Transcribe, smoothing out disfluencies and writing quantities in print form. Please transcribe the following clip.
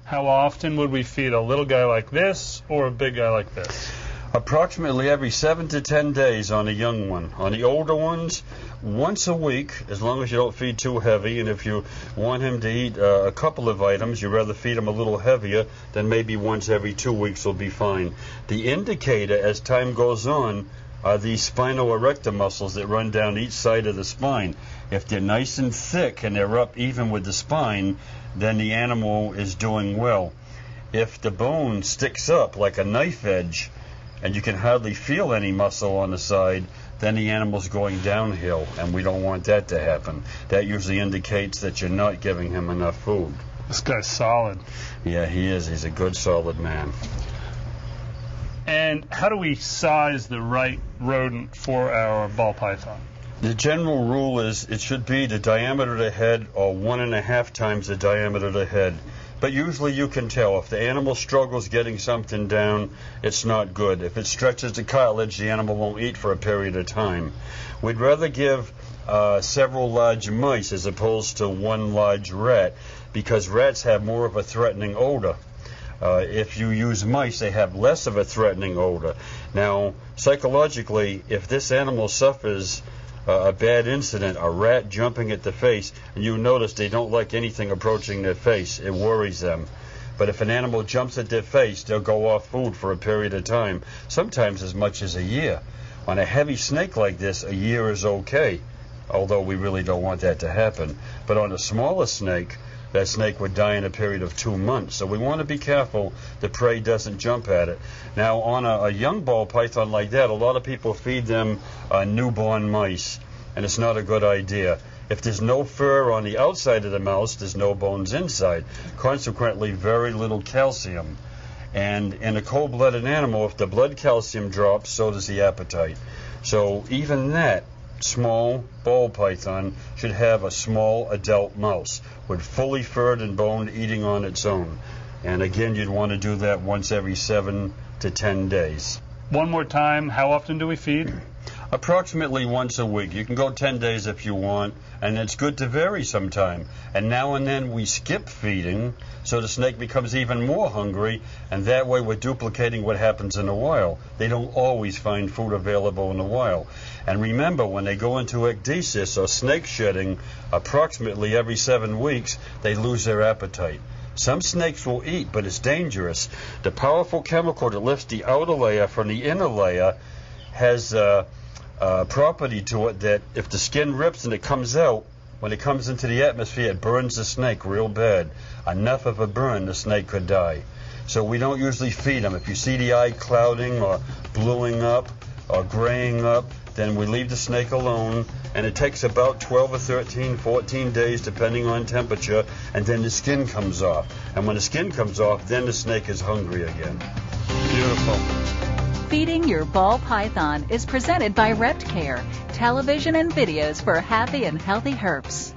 How often would we feed a little guy like this or a big guy like this? Approximately every 7 to 10 days on a young one. On the older ones, once a week, as long as you don't feed too heavy. And if you want him to eat a couple of items, you'd rather feed him a little heavier, then maybe once every 2 weeks will be fine. The indicator as time goes on are these spinal erector muscles that run down each side of the spine. If they're nice and thick and they're up even with the spine, then the animal is doing well. If the bone sticks up like a knife edge, and you can hardly feel any muscle on the side, then the animal's going downhill, and we don't want that to happen. That usually indicates that you're not giving him enough food. This guy's solid. Yeah, he is. He's a good, solid man. And how do we size the right rodent for our ball python? The general rule is it should be the diameter of the head or 1.5 times the diameter of the head. But usually you can tell. If the animal struggles getting something down, it's not good. If it stretches the cartilage, the animal won't eat for a period of time. We'd rather give several large mice as opposed to one large rat, because rats have more of a threatening odor. If you use mice, they have less of a threatening odor. Now, psychologically, if this animal suffers a bad incident, a rat jumping at the face, and you notice they don't like anything approaching their face. It worries them. But if an animal jumps at their face, they'll go off food for a period of time, sometimes as much as a year. On a heavy snake like this, a year is okay, although we really don't want that to happen. But on a smaller snake, that snake would die in a period of 2 months. So we want to be careful the prey doesn't jump at it. Now, on a young ball python like that, a lot of people feed them newborn mice, and it's not a good idea. If there's no fur on the outside of the mouse, there's no bones inside. Consequently, very little calcium. And in a cold-blooded animal, if the blood calcium drops, so does the appetite. So even that small ball python should have a small adult mouse with fully furred and boned eating on its own. And again, you'd want to do that once every 7 to 10 days. One more time, how often do we feed? Approximately once a week. You can go 10 days if you want, and it's good to vary sometime. And now and then we skip feeding, so the snake becomes even more hungry, and that way we're duplicating what happens in the wild. They don't always find food available in the wild. And remember, when they go into ecdysis, or snake shedding, approximately every 7 weeks, they lose their appetite. Some snakes will eat, but it's dangerous. The powerful chemical that lifts the outer layer from the inner layer has property to it that if the skin rips and it comes out, when it comes into the atmosphere, it burns the snake real bad. Enough of a burn, the snake could die. So we don't usually feed them. If you see the eye clouding or bluing up or graying up, then we leave the snake alone, and it takes about 12 or 13, 14 days depending on temperature, and then the skin comes off. And when the skin comes off, then the snake is hungry again. Beautiful. Feeding Your Ball Python is presented by ReptCare, television and videos for happy and healthy herps.